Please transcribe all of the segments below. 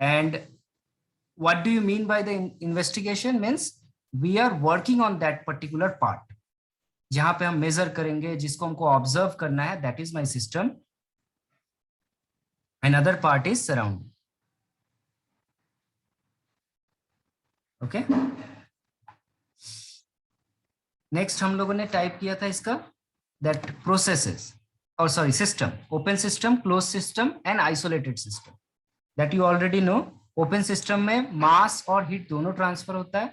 And what do you mean by the investigation? Means we are working on that particular part, जहां पे हम major करेंगे, जिसको हमको ऑब्जर्व करना है, that is my system. Another part is surrounding. Okay. Next हम लोगों ने टाइप किया था इसका that processes, or sorry, system, open system, closed system and isolated system, that you already know. Open system में मास और हीट दोनों ट्रांसफर होता है,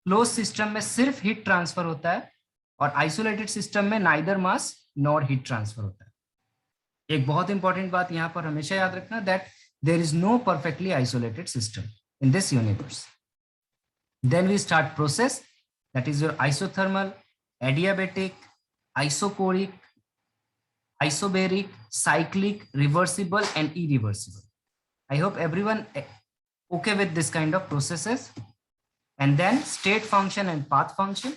क्लोज सिस्टम में सिर्फ हीट ट्रांसफर होता है, और आइसोलेटेड सिस्टम में नाइदर मास नॉर हीट ट्रांसफर होता है. एक बहुत इंपॉर्टेंट बात यहाँ पर हमेशा याद रखना, that there is no perfectly isolated system in this universe. Then we start process, that is your isothermal, adiabatic, isochoric, isobaric, cyclic, reversible and irreversible. I hope everyone okay with this kind of processes. And then state function and path function.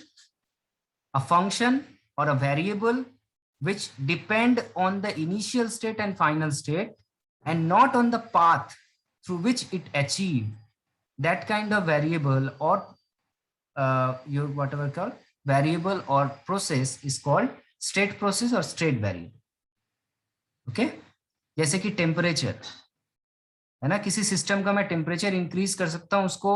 A function or a variable which depend on the initial state and final state and not on the path through which it achieved. That kind of variable or your whatever called variable or process is called state process or state variable. Okay. जैसे कि temperature है ना, किसी system का मैं temperature increase कर सकता हूं, उसको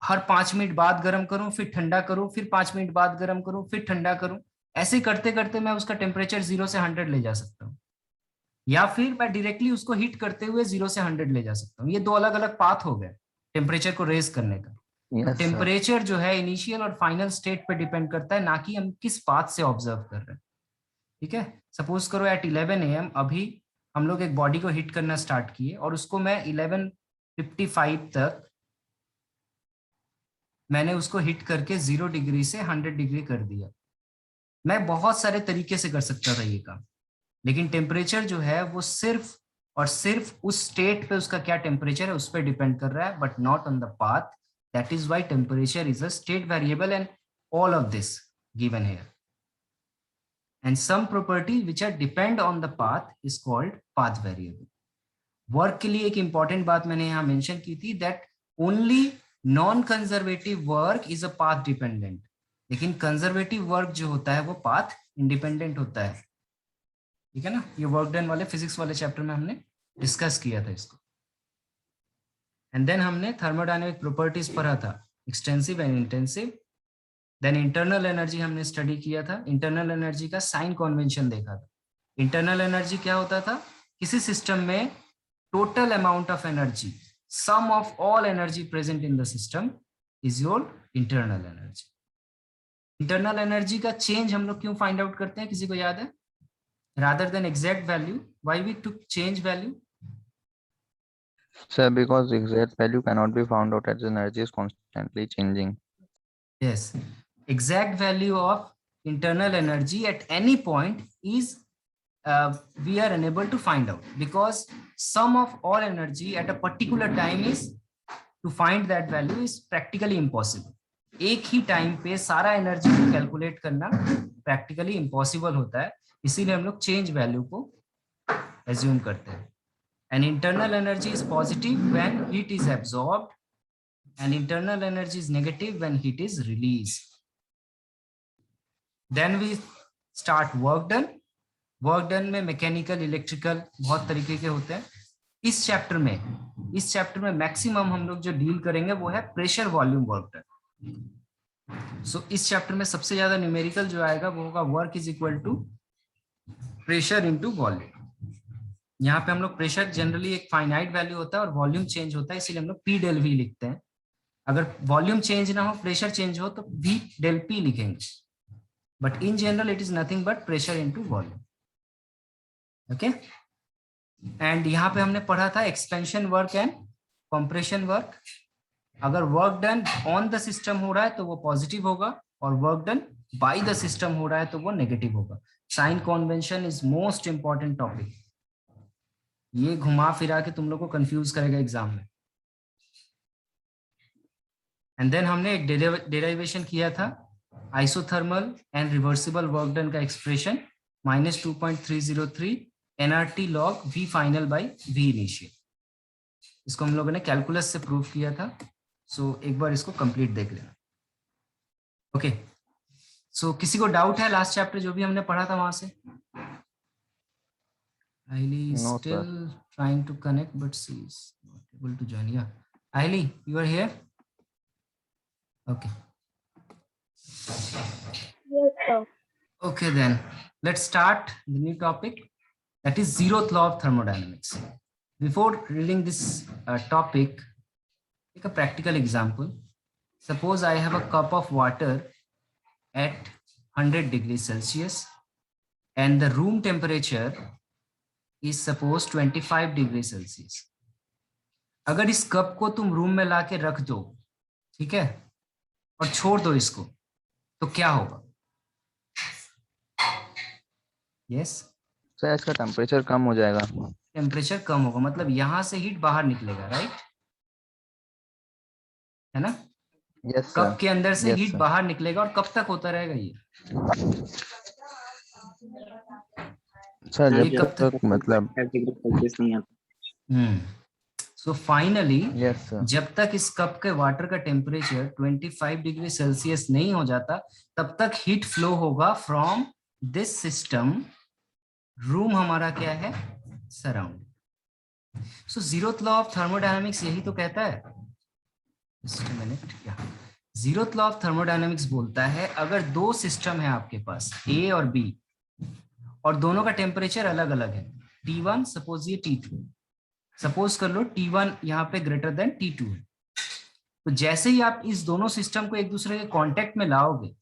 हर 5 मिनट बाद गर्म करूं, फिर ठंडा करूं, फिर 5 मिनट बाद गर्म करूं, फिर ठंडा करूं. ऐसे करते करते मैं उसका टेम्परेचर 0 से 100 ले जा सकता हूं, या फिर मैं डायरेक्टली उसको हीट करते हुए 0 से 100 ले जा सकता हूं. ये दो अलग अलग पाथ हो गए टेम्परेचर को रेज करने का. टेम्परेचर जो है इनिशियल और फाइनल स्टेट पे डिपेंड करता है, ना कि हम किस पाथ से ऑब्जर्व कर रहे हैं. ठीक है. सपोज करो एट 11 AM अभी हम लोग एक बॉडी को हिट करना स्टार्ट किए, और उसको मैं 11:55 तक मैंने उसको हिट करके 0 डिग्री से 100 डिग्री कर दिया. मैं बहुत सारे तरीके से कर सकता था ये काम, लेकिन टेम्परेचर जो है वो सिर्फ और सिर्फ उस स्टेट पे उसका क्या टेम्परेचर है उस पर डिपेंड कर रहा है, but not on the path. That is why temperature is a state variable, and all of this given here. And some properties which are depend on the path is called path variable. Work के लिए एक important बात मैंने यहाँ mention की थी, that only non-conservative work is a path dependent. लेकिन conservative work जो होता है वो path independent होता है. ठीक है ना. ये work done वाले physics वाले chapter में हमने discuss किया था इसको. एंड देन हमने थर्मोडायनेमिक प्रॉपर्टीज पढ़ा था, extensive and intensive. Then internal energy हमने स्टडी किया था. इंटरनल एनर्जी का साइन कन्वेंशन देखा था. इंटरनल एनर्जी क्या होता था? किसी सिस्टम में total amount of energy, sum of all energy present in the system is your internal energy. Internal energy का चेंज हम लोग क्यों फाइंड आउट करते हैं, किसी को याद है? Rather than exact value, why we took change value? Sir, because exact value cannot be found out as energy is constantly changing. Yes, exact value of internal energy at any point is we are unable to find out, because sum of all energy at a particular time is, to find that value is practically impossible. एक ही time पे सारा energy को calculate करना practically impossible होता है, इसीलिए हम लोग चेंज वैल्यू को एज्यूम करते हैं. And internal energy is positive when heat is absorbed, and internal energy is negative when heat is released. Then we start work done. Work done में मैकेनिकल, इलेक्ट्रिकल बहुत तरीके के होते हैं. इस चैप्टर में मैक्सिमम हम लोग जो डील करेंगे वो है प्रेशर वॉल्यूम वर्क डन. सो इस चैप्टर में सबसे ज्यादा न्यूमेरिकल जो आएगा वो होगा work is equal to pressure into volume. यहाँ पे हम लोग प्रेशर जनरली एक फाइनाइट वैल्यू होता है और वॉल्यूम चेंज होता है, इसीलिए हम लोग पी डेल वी लिखते हैं. अगर वॉल्यूम चेंज ना हो, प्रेशर चेंज हो, तो वी डेल पी लिखेंगे, but in general it is nothing but pressure into volume. Okay. And यहाँ पे हमने पढ़ा था expansion work and compression work. अगर work done on the system हो रहा है तो वो पॉजिटिव होगा, और work done by the system हो रहा है तो वो नेगेटिव होगा. Sign convention is most important topic. ये घुमा फिरा के तुम लोग को कंफ्यूज करेगा एग्जाम में. एंड देन हमने एक डेरिवेशन किया था isothermal and reversible work done का expression -2.303 nRT log V final by V initial. इसको हम लोगों ने कैलकुलस से प्रूव किया था. सो एक बार इसको कंप्लीट देख लेना. ओके. सो किसी को डाउट है लास्ट चैप्टर जो भी हमने पढ़ा था वहां से? Aili is No, still sir. trying to connect, but she is not able to join. Yeah. Aili, you are here? Okay. Yes, sir. Okay, then let's start the new topic, that is zeroth law of thermodynamics. Before reading this topic, take a practical example. Suppose I have a cup of water at 100 degrees Celsius and the room temperature is suppose 25 degrees Celsius. अगर इस cup को तुम room में लाके रख दो, ठीक है, और छोड़ दो इसको, तो क्या होगा? यस, सर इसका टेम्परेचर कम हो जाएगा. टेम्परेचर कम होगा, मतलब यहां से हीट बाहर निकलेगा, राइट? है ना? Yes cup sir. के अंदर से Yes, हीट sir. बाहर निकलेगा. और कब तक होता रहेगा ये? सर ये जब कब तक मतलब. नहीं आता. So finally yes sir. जब तक इस कप के वाटर का टेम्परेचर 25 डिग्री सेल्सियस नहीं हो जाता, तब तक हीट फ्लो होगा फ्रॉम दिस सिस्टम. रूम हमारा क्या है? Surrounding. So zeroth law of thermodynamics यही तो कहता है. Just a minute. Zeroth law of thermodynamics बोलता है अगर दो सिस्टम है आपके पास ए और बी, और दोनों का टेम्परेचर अलग अलग है, T1 सपोज ये T2, सपोज कर लो T1 यहाँ पे ग्रेटर देन T2 है, तो जैसे ही आप इस दोनों सिस्टम को एक दूसरे के कांटेक्ट में लाओगे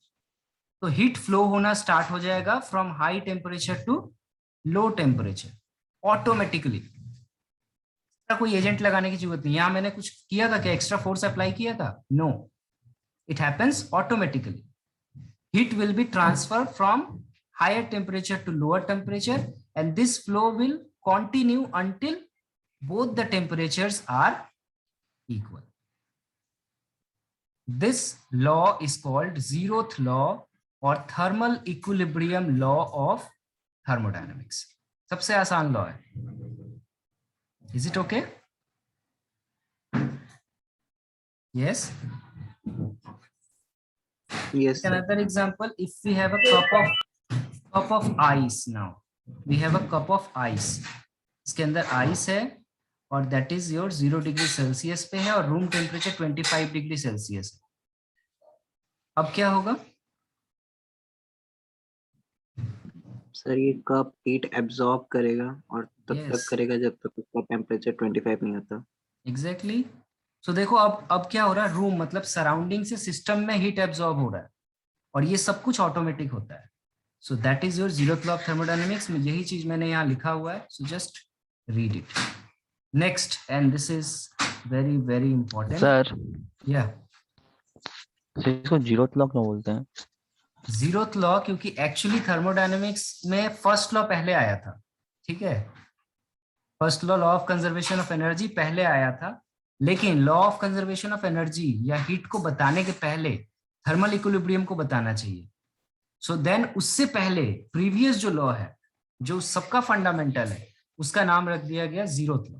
तो हीट फ्लो होना स्टार्ट हो जाएगा from high temperature to low temperature automatically. कोई एजेंट लगाने की जरूरत नहीं. यहां मैंने कुछ किया था क्या? एक्स्ट्रा फोर्स अप्लाई किया था? No, it happens automatically. Heat will be transfer from higher temperature to lower temperature, and this flow will continue until both the temperatures are equal. This law is called zeroth law or thermal equilibrium law of thermodynamics. सबसे आसान law है. Is it okay? Yes. Yes, sir. Another example, if we have a cup of ice. Now we have a cup of ice. इसके अंदर ice है और that is your 0 degree Celsius पे है और रूम टेम्परेचर 25 डिग्री सेल्सियस है. अब क्या होगा? सर ये कप हीट एब्जॉर्ब करेगा और तब Yes. तक करेगा जब तक उसका टेम्परेचर 25 नहीं आता. एग्जैक्टली. सो देखो अब क्या हो रहा है? रूम मतलब सराउंडिंग से सिस्टम में हीट एब्जॉर्ब हो रहा है और ये सब कुछ ऑटोमेटिक होता है. So that is your zeroth law of thermodynamics में यही चीज मैंने यहाँ लिखा हुआ है. So just read it. Next, and this is very very important. Sir या इसको जीरोथ लॉ क्यों बोलते हैं? जीरोथ लॉ क्योंकि एक्चुअली थर्मोडायनामिक्स में फर्स्ट लॉ पहले आया था. ठीक है, first law of conservation of energy पहले आया था, लेकिन law of conservation of energy या हीट को बताने के पहले थर्मल इक्विलिब्रियम को बताना चाहिए. सो देन उससे पहले प्रीवियस जो लॉ है, जो सबका फंडामेंटल है, उसका नाम रख दिया गया जीरोथ लॉ.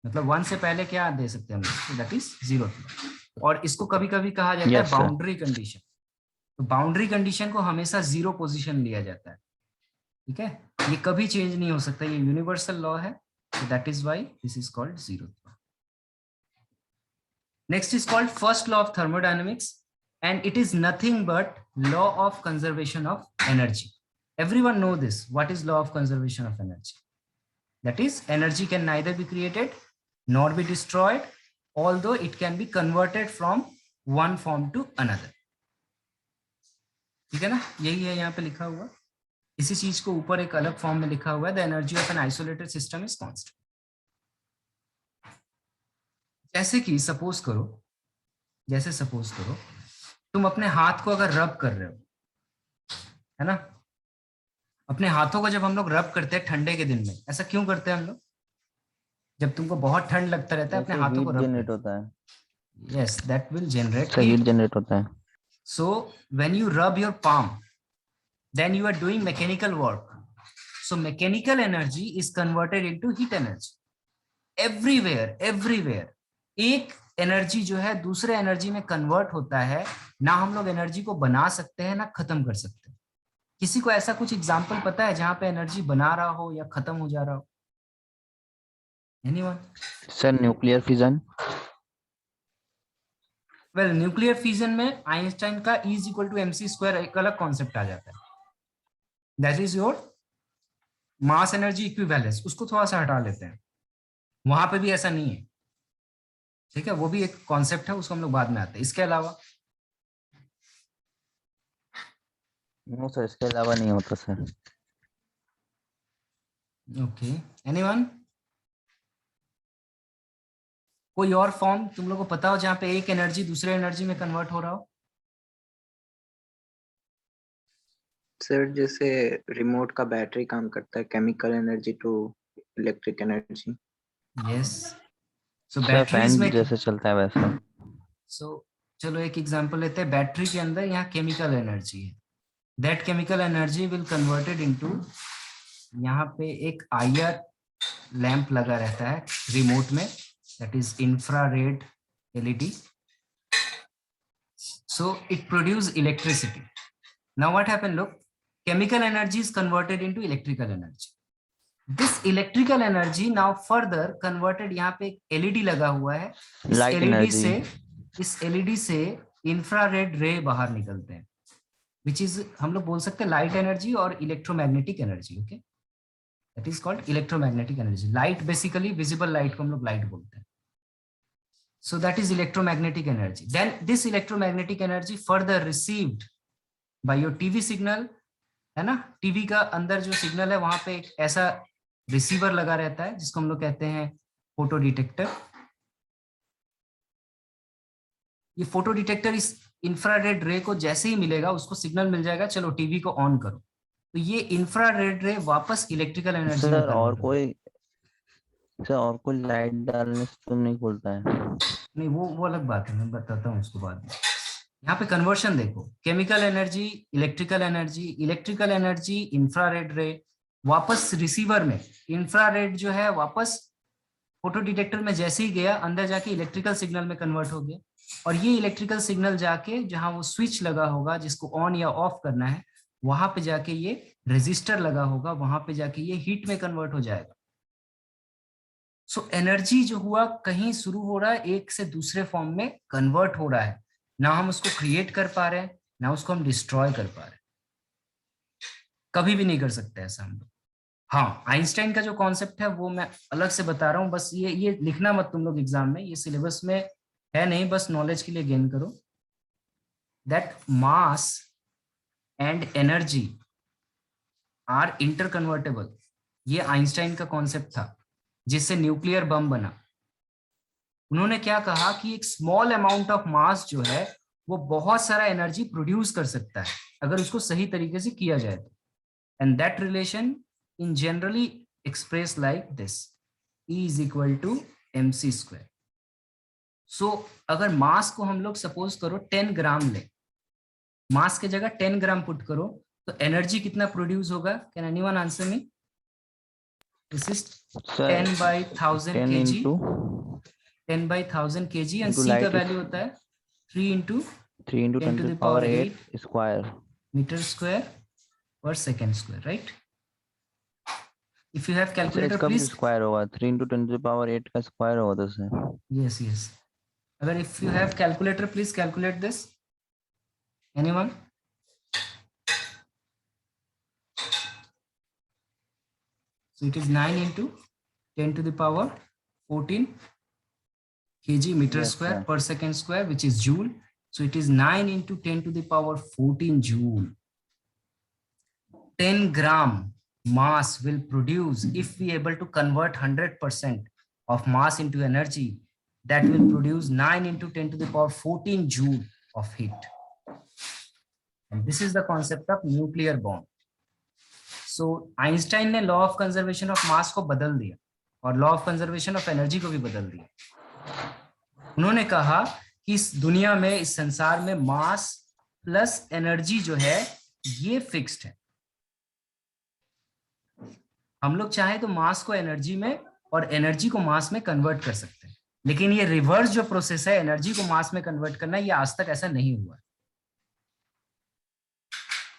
मतलब 1 से पहले क्या दे सकते हैं हम? That is zeroth law. और इसको कभी कभी कहा जाता है Yes, sir. Boundary condition. तो बाउंड्री कंडीशन को हमेशा 0 पोजीशन लिया जाता है. ठीक है, ये कभी चेंज नहीं हो सकता. ये यूनिवर्सल लॉ है. So that is why this is called zeroth law. Next is called first law of thermodynamics, and it is nothing but law of conservation of energy. Everyone know this. What is law of conservation of energy? That is, energy can neither be created nor be destroyed, although it can be converted from one form to another. ठीक है ना? यही है यहाँ पे लिखा हुआ. इसी चीज को ऊपर एक अलग फॉर्म में लिखा हुआ है. The energy of an isolated system is constant. जैसे कि सपोज करो तुम अपने हाथ को अगर रब कर रहे हो, है ना? अपने हाथों को जब हम लोग रब करते हैं ठंडे के दिन में, ऐसा क्यों करते हैं हम लोग? जब तुमको बहुत ठंड लगता रहता है अपने हाथों को रब जनरेट होता है. Yes, that will generate heat heat. Generate होता है. So when you rub your palm, then you are doing mechanical work. So mechanical energy is converted into heat energy. Everywhere everywhere एक एनर्जी जो है दूसरे energy में convert होता है। ना हम लोग एनर्जी को बना सकते हैं ना खत्म कर सकते हैं। किसी को ऐसा कुछ एग्जांपल पता है जहां पे एनर्जी बना रहा हो या खत्म हो जा रहा हो? Anyone? Sir nuclear fission. Well nuclear fusion में आइंस्टाइन का E = mc² एक अलग कॉन्सेप्ट आ जाता है। That is your mass energy equivalence. उसको थोड़ा सा हटा लेते हैं, वहां पे भी ऐसा नहीं है, ठीक है? वो भी एक कॉन्सेप्ट है, उसको हम लोग बाद में आते हैं। इसके अलावा नो सर, इसके अलावा नहीं होता सर। Okay, anyone? कोई और फॉर्म तुम लोग को पता हो जहां पे एक एनर्जी दूसरे एनर्जी में कन्वर्ट हो रहा हो? सर जैसे रिमोट का बैटरी काम करता है, chemical energy to electric energy. Yes. So sir batteries fan में जैसे चलता है वैसा। चलो एक एग्जांपल लेते हैं। बैटरी के अंदर यहाँ केमिकल एनर्जी है। That chemical energy will converted into, यहाँ पे एक IR लैंप लगा रहता है रिमोट में, that is infrared LED. So it produce electricity. Now what happened? Look, chemical energy is converted into electrical energy. This electrical energy now further converted, यहाँ पे एक LED लगा हुआ है। Light energy. इस LED से इंफ्रारेड रे बाहर निकलते हैं, विच इज हम लोग बोल सकते हैं लाइट एनर्जी और electromagnetic energy. Okay, that is called electromagnetic energy. Light basically visible light को हम लोग लाइट बोलते हैं। So that is electromagnetic energy. Then this electromagnetic energy further received by your TV signal, है ना? टीवी का अंदर जो सिग्नल है वहां पे एक ऐसा रिसीवर लगा रहता है जिसको हम लोग कहते हैं फोटो डिटेक्टर। ये फोटो डिटेक्टर इस इंफ्रारेड रे को जैसे ही मिलेगा उसको सिग्नल मिल जाएगा, चलो टीवी को ऑन करो, तो ये इंफ्रारेड रे वापस इलेक्ट्रिकल एनर्जी में सर और कन्वर्ट हो। सर और कोई लाइट डालने से तो नहीं खुलता है? नहीं, वो अलग बात है, मैं बताता हूँ उसको बाद में। यहाँ पे कन्वर्शन देखो, chemical energy, electrical energy, infrared रे, वापस रिसीवर में इंफ्रारेड जो है वापस फोटो डिटेक्टर में जैसे ही गया अंदर जाके इलेक्ट्रिकल सिग्नल में कन्वर्ट हो गया। और ये इलेक्ट्रिकल सिग्नल जाके जहां वो स्विच लगा होगा जिसको ऑन या ऑफ करना है, वहां पे जाके ये रेजिस्टर लगा होगा, वहां पे जाके ये हीट में कन्वर्ट हो जाएगा। सो एनर्जी जो हुआ कहीं शुरू हो रहा है, एक से दूसरे फॉर्म में कन्वर्ट हो रहा है। ना हम उसको क्रिएट कर पा रहे हैं ना उसको हम डिस्ट्रॉय कर पा रहे हैं, कभी भी नहीं कर सकते ऐसा हम लोग। हाँ, आइंस्टाइन का जो कॉन्सेप्ट है वो मैं अलग से बता रहा हूँ, बस ये लिखना मत तुम लोग एग्जाम में, ये सिलेबस में है नहीं, बस नॉलेज के लिए गेन करो। That mass and energy are inter convertible, ये आइंस्टाइन का कॉन्सेप्ट था जिससे न्यूक्लियर बम बना। उन्होंने क्या कहा कि एक स्मॉल अमाउंट ऑफ मास जो है वो बहुत सारा एनर्जी प्रोड्यूस कर सकता है अगर उसको सही तरीके से किया जाए तो। And that relation in generally express like this, E = mc²। सो अगर मास को हम लोग सपोज करो 10 ग्राम ले, मास के जगह 10 ग्राम पुट करो तो एनर्जी कितना प्रोड्यूस होगा? Can anyone answer me? This is 10/1000 kg, 10/1000 kg, and C का वैल्यू होता है 3 × 10⁻8 स्क्वायर मीटर स्क्वायर पर second square, right? If you have calculator इसका भी प्लीज। स्क्वायर होगा, 3 × 10⁻8 का स्क्वायर होगा तो सर। यस, अगर if you have calculator please calculate this, anyone? So it is 9 × 10⁻14 kg meter Yes, square sir. per second square, which is joule. So it is 9 × 10⁻14 joule. 10 gram mass will produce, if we able to convert 100% of mass into energy, that will produce 9 × 10⁻14 joule of heat. And this is the concept of nuclear bomb. So Einstein ने law of conservation of mass को बदल दिया और law of conservation of energy को भी बदल दिया। उन्होंने कहा कि इस दुनिया में, इस संसार में मास प्लस एनर्जी जो है ये फिक्स्ड है। हम लोग चाहे तो मास को एनर्जी में और एनर्जी को मास में कन्वर्ट कर सकते हैं। लेकिन ये रिवर्स जो प्रोसेस है एनर्जी को मास में कन्वर्ट करना, ये आज तक ऐसा नहीं हुआ।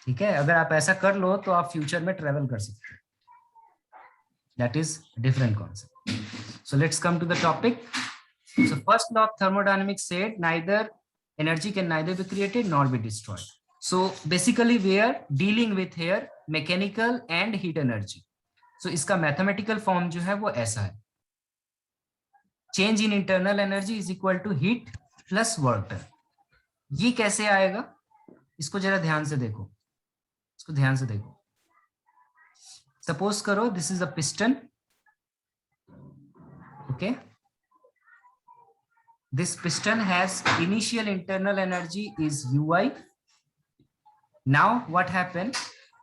ठीक है, अगर आप ऐसा कर लो तो आप फ्यूचर में ट्रेवल कर सकते हैं। That is different concept. So let's come to the topic. So first law of thermodynamics said neither energy can neither be created nor be destroyed. So basically we are dealing with here mechanical and heat energy. So इसका mathematical form जो है वो ऐसा है, change in internal energy is equal to heat plus work done. ये कैसे आएगा, इसको जरा ध्यान से देखो, इसको ध्यान से देखो। Suppose करो this is a piston, okay? This piston has initial internal energy is Ui. Now what happened?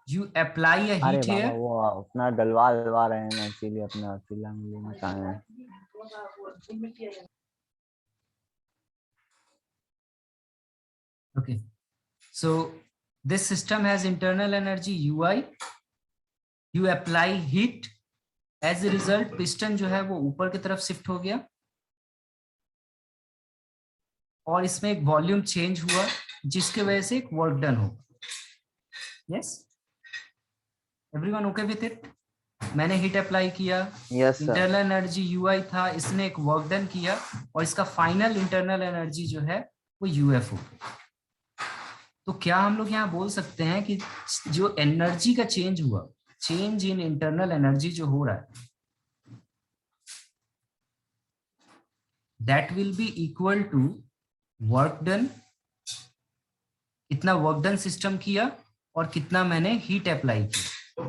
You apply a अरे heat बाबा here. वो अपना डलवा रहे हैं ना, इसीलिए अपना अकेला लेना चाहे हैं। Okay. So this system has internal energy Ui. You apply heat. As a result, piston जो है वो ऊपर की तरफ शिफ्ट हो गया और इसमें एक वॉल्यूम चेंज हुआ जिसके वजह से एक वर्क डन हो। Yes, everyone okay with it? मैंने हीट अप्लाई किया, Yes, sir. Internal energy UI था, इसने एक वर्क डन किया और इसका फाइनल इंटरनल एनर्जी जो है वो यूएफ हो। तो क्या हम लोग यहाँ बोल सकते हैं कि जो एनर्जी का चेंज हुआ, चेंज इन इंटरनल एनर्जी जो हो रहा है, that will be equal to work done. इतना वर्क डन सिस्टम किया और कितना मैंने हीट अप्लाई किया,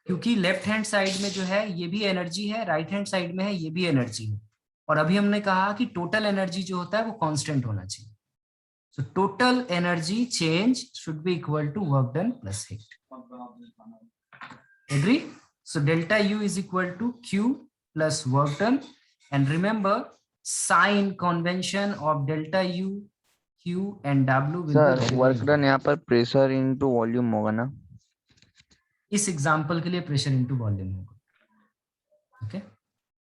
क्योंकि लेफ्ट हैंड साइड में जो है ये भी एनर्जी है, राइट हैंड साइड में है ये भी एनर्जी है। और अभी हमने कहा कि टोटल एनर्जी जो होता है वो कांस्टेंट होना चाहिए। So total energy change should be equal to work done plus heat. Agree? So delta U is equal to Q plus work done, and remember sign convention of delta U, Q and W will Sir, be work done यहाँ पर pressure into volume होगा ना? इस example के लिए pressure into volume होगा। Okay,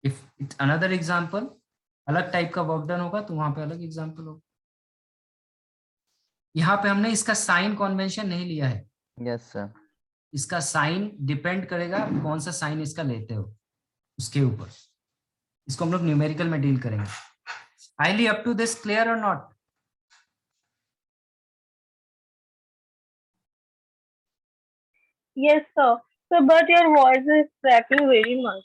if it's another example, अलग type का वर्क डन होगा तो वहां पे अलग एग्जाम्पल होगा। यहाँ पे हमने इसका साइन कन्वेंशन नहीं लिया है। Yes, sir. इसका साइन डिपेंड करेगा आप कौन सा साइन इसका लेते हो उसके ऊपर। इसको हम लोग न्यूमेरिकल में डील करेंगे। Highly up to this clear और not? Yes, sir. So, but your voice is cracking very much.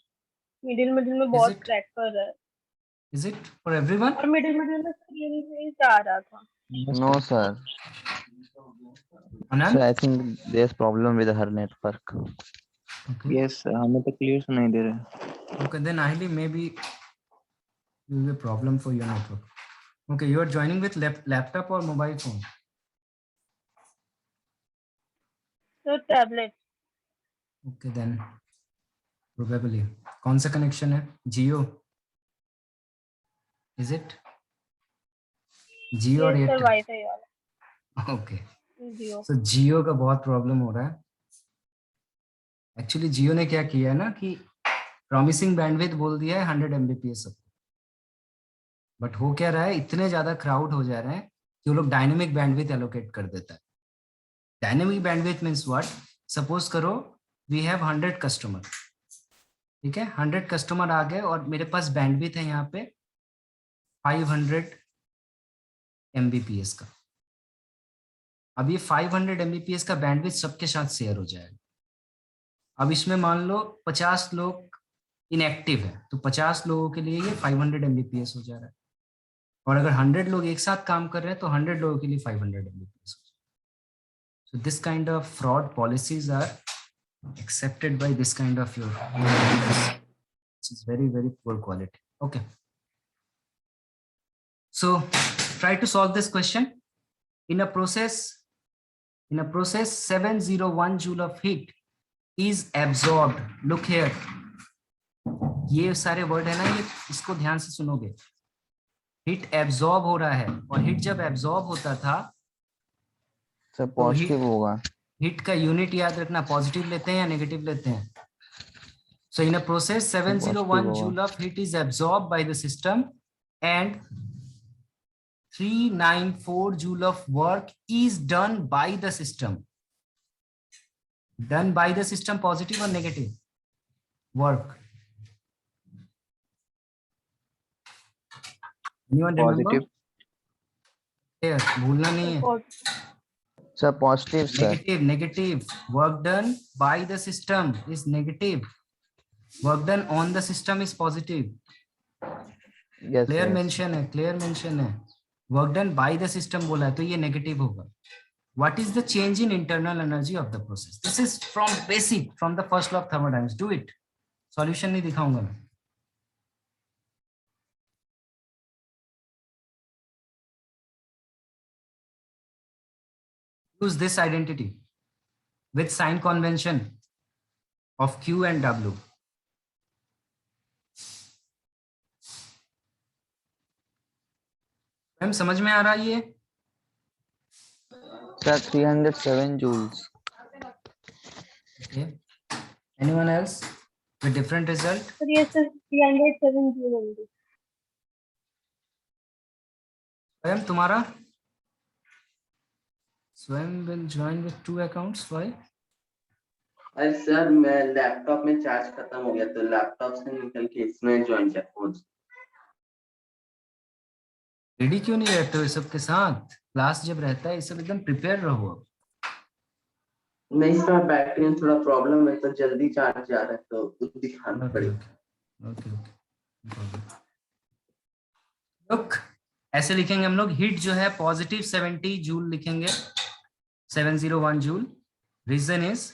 Middle में बहुत it? क्रैक कर रहा है इज इट फॉर एवरीवन? और मिडिल में स्क्रीन पे ही जा रहा था। No, sir. Anant? Sir, I think there's problem with her network. Okay. Yes हमें तो क्लियर सुनाई दे रहा है। Okay, then Ahili, maybe it will be a problem for your network. Okay, you are joining with laptop or mobile phone? तो tablet. Okay, then probably. कौन सा connection है? जियो? Is it? जियो और सर एयरटेल? वाईफाई वाला। Okay. जियो। So जियो का बहुत problem हो रहा है। एक्चुअली जियो ने क्या किया है ना कि प्रॉमिसिंग बैंडविड्थ बोल दिया है 100 Mbps सबको, बट हो क्या रहा है, इतने ज्यादा क्राउड हो जा रहे हैं कि वो लोग डायनेमिक बैंडविड्थ एलोकेट कर देता है। Dynamic bandwidth means what? Suppose करो वी हैव 100 कस्टमर, ठीक है, 100 कस्टमर आ गए और मेरे पास बैंडविड्थ है यहाँ पे 500 Mbps का। अब ये 500 Mbps का बैंडविड्थ सबके साथ शेयर हो जाएगा। अब इसमें मान लो 50 लोग इनएक्टिव है तो 50 लोगों के लिए ये 500 Mbps हो जा रहा है, और अगर 100 लोग एक साथ काम कर रहे हैं तो 100 लोगों के लिए 500 Mbps हो जाएगा। So this kind of fraud policies are accepted by this kind of your, which is very, very poor quality. Okay. So try to solve this question. In a process 701 joule of heat is absorbed. Look here. ये सारे word है ना, ये इसको ध्यान से सुनोगे। Heat absorb हो रहा है, और हीट जब एब्जॉर्ब होता था Sir, positive होगा। हीट का यूनिट याद रखना, पॉजिटिव लेते हैं या नेगेटिव लेते हैं? So in a process, 701 positive joule of heat is absorbed by the system and 394 joule of work is done by the system. Done by the system, positive or negative? Work. Anyone remember? Positive. Here, भूलना नहीं है. Sir, positive, sir. Negative, negative. Work done by the system is negative. Work done on the system is positive. Yes, Clear yes. mention है, clear mention है. Work done by the system बोला है तो ये negative होगा. What is the change in internal energy of the process? This is from basic, from the first law of thermodynamics. Do it. Solution नहीं दिखाऊंगा मैं. Use this identity with sign convention of Q and W. Ma'am समझ में आ रहा है ये? Sir, 307 joules. Okay. Anyone else with different result? So yes, sir, 307 joule only. Swayam, तुम्हारा? Swayam will join with 2 accounts. Why? अरे sir मैं laptop में charge खत्म हो गया तो लैपटॉप से निकल के इसमें ज्वाइन किया फोन। रेडी क्यों नहीं रहते हो इस सब के साथ? क्लास जब रहता है ये सब एकदम प्रिपेयर रहो। नहीं सर बैटरी में थोड़ा प्रॉब्लम है तो जल्दी चार्ज जा रहा है तो कुछ दिखाना पड़ेगा। ओके लुक ऐसे लिखेंगे हम लोग, हीट जो है पॉजिटिव 70 जूल लिखेंगे, 701 joule. Reason is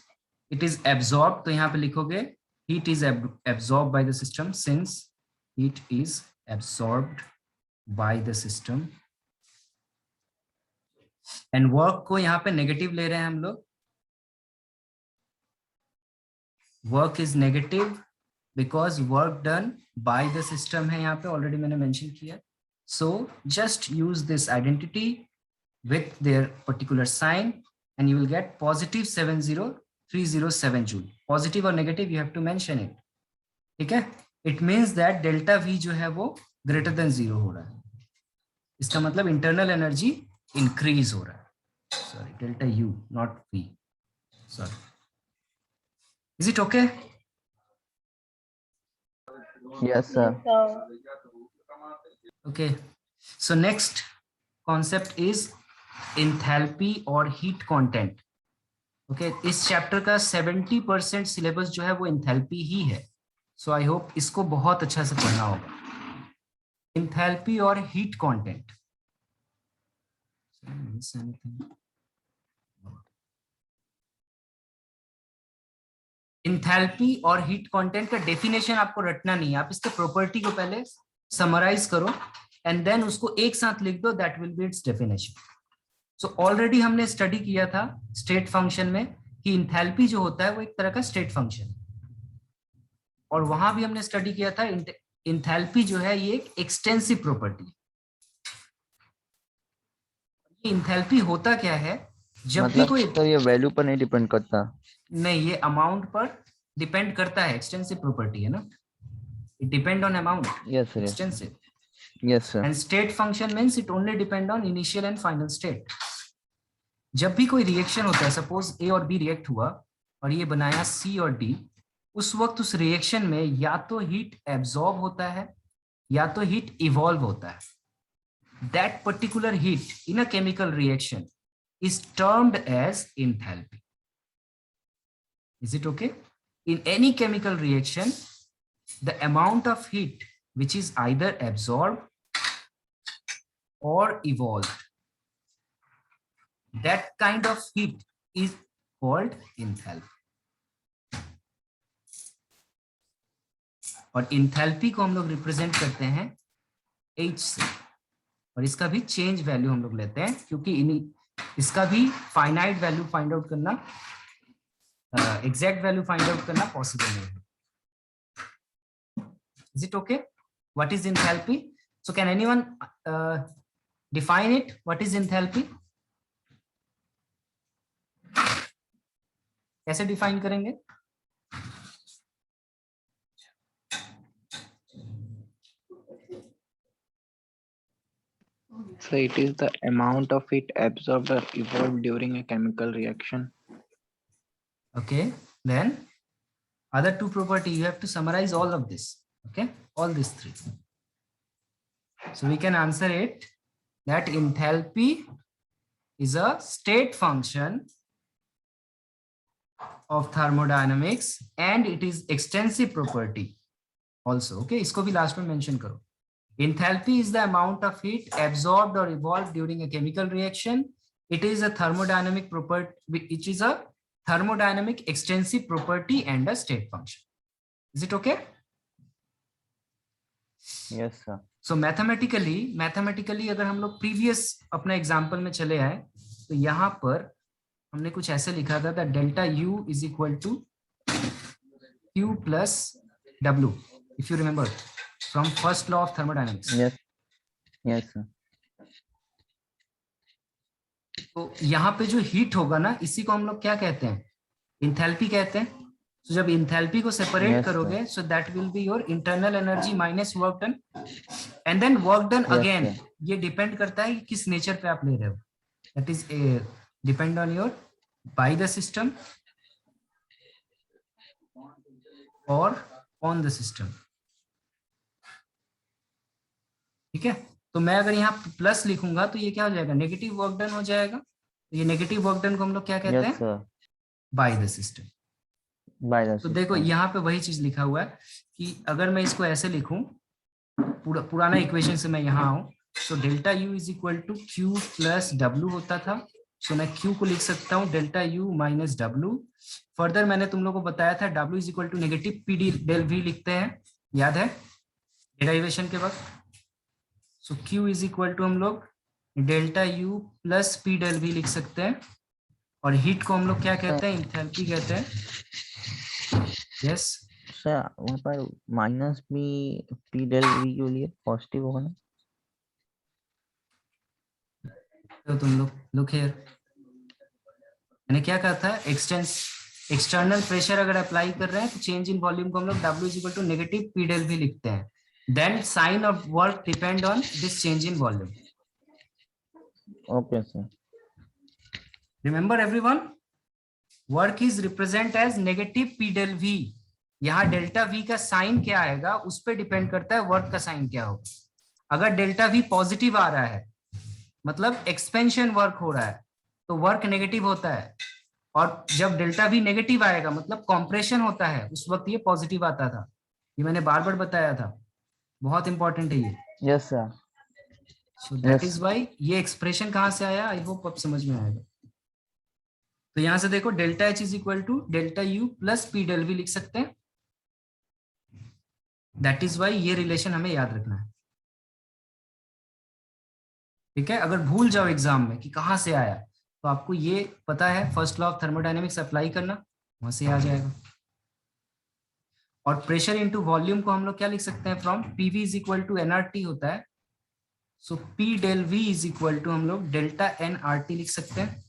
it is absorb, तो यहाँ पे लिखोगे heat is absorb by the system, since heat is absorbed by the system. And work को यहाँ पे नेगेटिव ले रहे हैं हम लोग, work is negative because work done by the system है, यहाँ पे ऑलरेडी मैंने मेंशन किया। So just use this identity with their particular sign and you will get positive 70307 joule. Positive or negative you have to mention it. ठीक है? It means that delta V जो है वो greater than 0 हो रहा है। इसका मतलब internal energy increase हो रहा है। Sorry, delta U, not V. Sorry. Is it okay? Yes, sir. Okay, so next concept is enthalpy और heat content. Okay, इस चैप्टर का 70% सिलेबस जो है वो enthalpy ही है, so I hope इसको बहुत अच्छा से पढ़ना होगा। enthalpy और heat content. enthalpy और heat content का डेफिनेशन आपको रटना नहीं है, आप इसके प्रॉपर्टी को पहले समराइज करो एंड देन उसको एक साथ लिख दो, that will B it's definition. So already हमने स्टडी किया था स्टेट फंक्शन में कि इंथैल्पी जो होता है वो एक तरह का स्टेट फंक्शन है, और वहां भी हमने स्टडी किया था इंथैल्पी जो है ये एक एक्सटेंसिव प्रॉपर्टी है। ये इंथैल्पी होता क्या है, जब भी कोई तो ये वैल्यू पर नहीं डिपेंड करता, नहीं, ये अमाउंट पर डिपेंड करता है, एक्सटेंसिव प्रॉपर्टी है ना, it depend on amount. Yes sir. Extensive. Yes sir. And state function means it only depend on initial and final state. जब भी कोई रिएक्शन होता है, सपोज A और B रिएक्ट हुआ और ये बनाया C और D, उस वक्त उस रिएक्शन में या तो हीट एब्जॉर्ब होता है या तो हीट इवॉल्व होता है। That particular heat in a chemical reaction is termed as enthalpy. Is it okay? In any chemical reaction, the amount of heat which is either absorbed or evolved, that kind of heat is called enthalpy. और enthalpy को हम लोग represent करते हैं H से, और इसका भी चेंज वैल्यू हम लोग लेते हैं क्योंकि इसका भी फाइनाइट वैल्यू फाइंड आउट करना, एग्जैक्ट वैल्यू फाइंड आउट करना पॉसिबल नहीं है। Is it okay? What is enthalpy? So can anyone define it? What is enthalpy? कैसे डिफाइन करेंगे? So it is the amount of heat absorbed or evolved during a chemical reaction. Okay, then other two property, you have to summarize all of this. Okay, all these three. So we can answer it that enthalpy is a state function of thermodynamics and it is extensive property also. Okay, isko bhi last mein mention karo. Enthalpy is the amount of heat absorbed or evolved during a chemical reaction. It is a thermodynamic property, which is a thermodynamic extensive property and a state function. Is it okay? Yes sir. So mathematically अगर हम लोग previous अपना example में चले आए तो यहाँ पर हमने कुछ ऐसे लिखा था that delta U is equal to Q plus W, if you remember from first law of thermodynamics. Yes sir. तो यहाँ पे जो हीट होगा ना, इसी को हम लोग क्या कहते हैं, इंथैल्पी कहते हैं. तो जब इंथैल्पी को सेपरेट Yes, करोगे so that will be your internal energy minus work done and then work done Yes, again. sir. ये डिपेंड करता है कि किस नेचर पे आप ले रहे हो. That is depend on your bye the system और ऑन द सिस्टम. ठीक है, तो मैं अगर यहाँ प्लस लिखूंगा तो ये क्या हो जाएगा, नेगेटिव वर्क डन हो जाएगा. तो ये नेगेटिव वर्क डन को हम लोग क्या कहते Yes हैं, sir. Bye the system. By the तो देखो system. यहाँ पे वही चीज लिखा हुआ है कि अगर मैं इसको ऐसे लिखूं, पुराना इक्वेशन से मैं यहाँ आऊं, तो delta U is equal to Q plus W होता था. सो मैं क्यू को लिख सकता हूँ delta U minus W. Further मैंने तुम लोग को बताया था W is equal to negative P D del V लिखते हैं, याद है डेरिवेशन के वक्त. So Q is equal to हम लोग delta U plus P del V लिख सकते हैं. और हीट को हम लोग क्या कहते हैं, इंथैल्पी कहते हैं. यस, सर वहाँ पर माइनस भी पी डेल वी के लिए पॉजिटिव होगा ना? तो तुम लोग लुक हियर, मैंने क्या कहा था, एक्सटर्नल प्रेशर अगर अप्लाई कर रहे हैं तो चेंज इन वॉल्यूम को हम लोग W is equal to negative P del V लिखते हैं. Then sign of work depend on this change in volume. Okay sir. Remember everyone, work is represent as negative P del V. यहाँ delta V का sign क्या आएगा उस पर depend करता है वर्क का साइन क्या होगा. अगर डेल्टा वी पॉजिटिव आ रहा है मतलब एक्सपेंशन वर्क हो रहा है तो वर्क नेगेटिव होता है. और जब डेल्टा वी नेगेटिव आएगा मतलब कॉम्प्रेशन होता है, उस वक्त ये पॉजिटिव आता था. ये मैंने बार बार बताया था, बहुत इंपॉर्टेंट है ये. Yes sir. So that is why ये एक्सप्रेशन कहाँ से आया, आई होप अब समझ में आएगा. तो यहां से देखो delta H is equal to delta U plus P del V लिख सकते हैं. दैट इज व्हाई ये रिलेशन हमें याद रखना है. ठीक है, अगर भूल जाओ एग्जाम में कि कहाँ से आया तो आपको ये पता है, first law of thermodynamics apply करना, वहां से आ जाएगा. और प्रेशर इनटू वॉल्यूम को हम लोग क्या लिख सकते हैं, from PV is equal to NRT होता है. So P del V is equal to हम लोग डेल्टा एन आर टी लिख सकते हैं.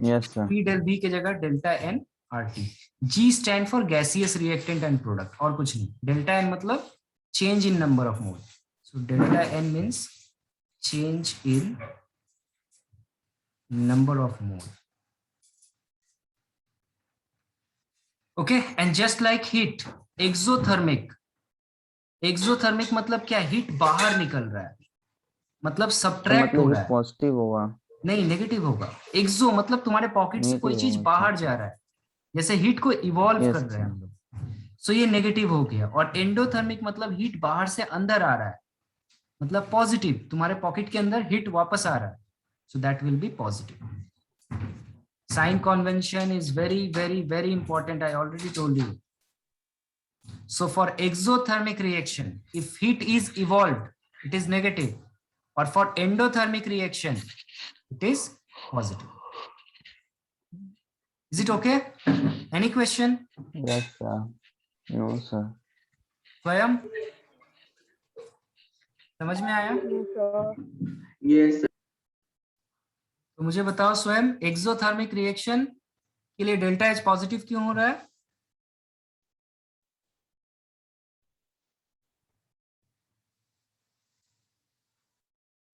Yes sir. P del V के जगह delta N R T. G stand for gaseous reactant and product, और कुछ नहीं. डेल्टा एन मतलब change in number of mole. So delta N means change in number of mole. Okay, and just like heat, exothermic मतलब क्या, heat बाहर निकल रहा है मतलब सब्ट्रैक्ट हो रहा है, पॉजिटिव होगा नहीं नेगेटिव होगा. एक्सो मतलब तुम्हारे पॉकेट से कोई चीज बाहर जा रहा है, जैसे हीट को इवॉल्व कर रहे हैं हम लोग. सो ये नेगेटिव हो गया. और एंडोथर्मिक मतलब हीट बाहर से अंदर आ रहा है मतलब पॉजिटिव, तुम्हारे पॉकेट के अंदर हीट वापस आ रहा है. So that will be positive. Sign convention is very, very, very important. I already told you. So for exothermic reaction, if heat is evolved, it is negative. Or for endothermic reaction, it is positive. Is it okay? Any question? Yes sir. No sir. स्वयं समझ में आया? Yes, sir. तो मुझे बताओ स्वयं, exothermic reaction के लिए डेल्टा एच पॉजिटिव क्यों हो रहा है?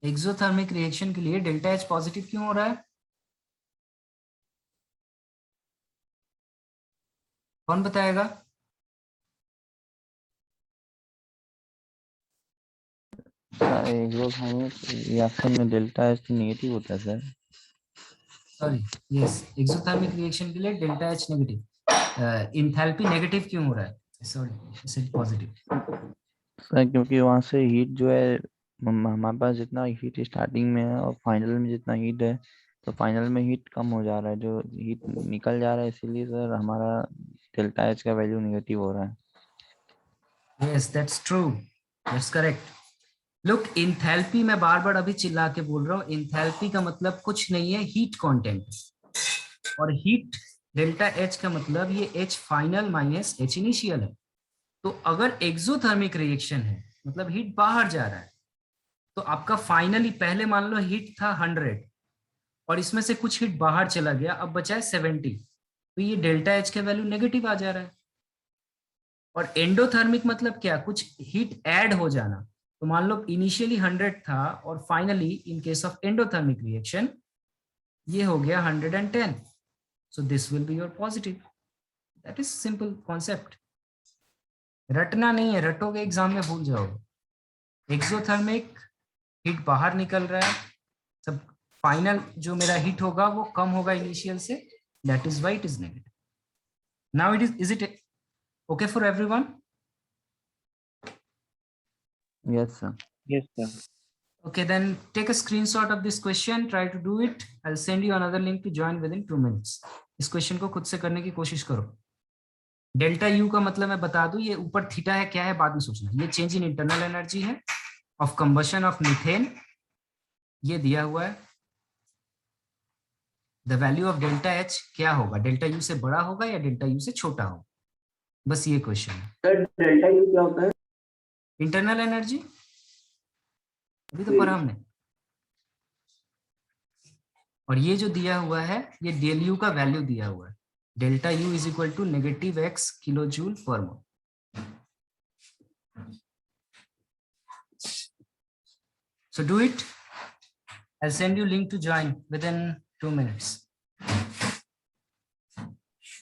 एक्सोथर्मिक रिएक्शन के लिए डेल्टा एच पॉजिटिव क्यों हो रहा है? कौन बताएगा? एक्सोथर्मिक रिएक्शन में डेल्टा एच नेगेटिव होता है sir. Sorry, yes, exothermic reaction के लिए delta H negative, enthalpy negative क्यों हो रहा है? Sorry, positive. सर क्योंकि वहां से हीट जो है हमारे पास जितना हीट स्टार्टिंग में है और फाइनल में जितना हीट है, तो फाइनल में हीट कम हो जा रहा है, जो हीट निकल जा रहा है, इसीलिए सर हमारा डेल्टा एच का वैल्यू नेगेटिव हो रहा है। Yes, that's true. That's correct. Look, enthalpy मैं बार बार अभी चिल्ला के बोल रहा हूँ, इंथैल्पी का मतलब कुछ नहीं है, हीट कांटेंट, और हीट डेल्टा एच का मतलब ये H final minus H initial है। तो अगर एक्सोथर्मिक रिएक्शन है मतलब हीट बाहर जा रहा है, तो आपका फाइनली पहले मान लो हीट था 100 और इसमें से कुछ हीट बाहर चला गया, अब बचा है 70, तो ये डेल्टा एच का वैल्यू नेगेटिव आ जा रहा है। और एंडोथर्मिक मतलब क्या? कुछ हीट ऐड हो जाना। तो मान लो इनिशियली 100 था और finally in case of endothermic reaction ये हो गया 110, so this will be your positive. That is simple concept, रटना नहीं है, रटोगे एग्जाम में भूल जाओगे। एक्सोथर्मिक हीट बाहर निकल रहा है, सब फाइनल जो मेरा हीट होगा वो कम होगा इनिशियल से, that is why it is negative. Now is it okay for everyone? Yes sir. Yes, sir. Okay, then take a screenshot of this question, try to do it. I'll send you another link to join within 2 minutes. इस question को खुद से करने की कोशिश करो। Delta U का मतलब मैं बता दूं, ये ऊपर थीटा है, क्या है बाद में सोचना। ये चेंज इन इंटरनल एनर्जी है ऑफ कंबशन ऑफ मीथेन, ये दिया हुआ है। The value of delta H क्या होगा? डेल्टा यू से बड़ा होगा या डेल्टा यू से छोटा होगा? बस ये क्वेश्चन है। सर डेल्टा यू क्या होता है? इंटरनल एनर्जी अभी तो पढ़ा हमने। और ये जो दिया हुआ है ये डेल यू का वैल्यू दिया हुआ है, delta U is equal to -x kilo joule per mole. So do it. I'll send you link to join within 2 minutes.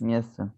Yes sir.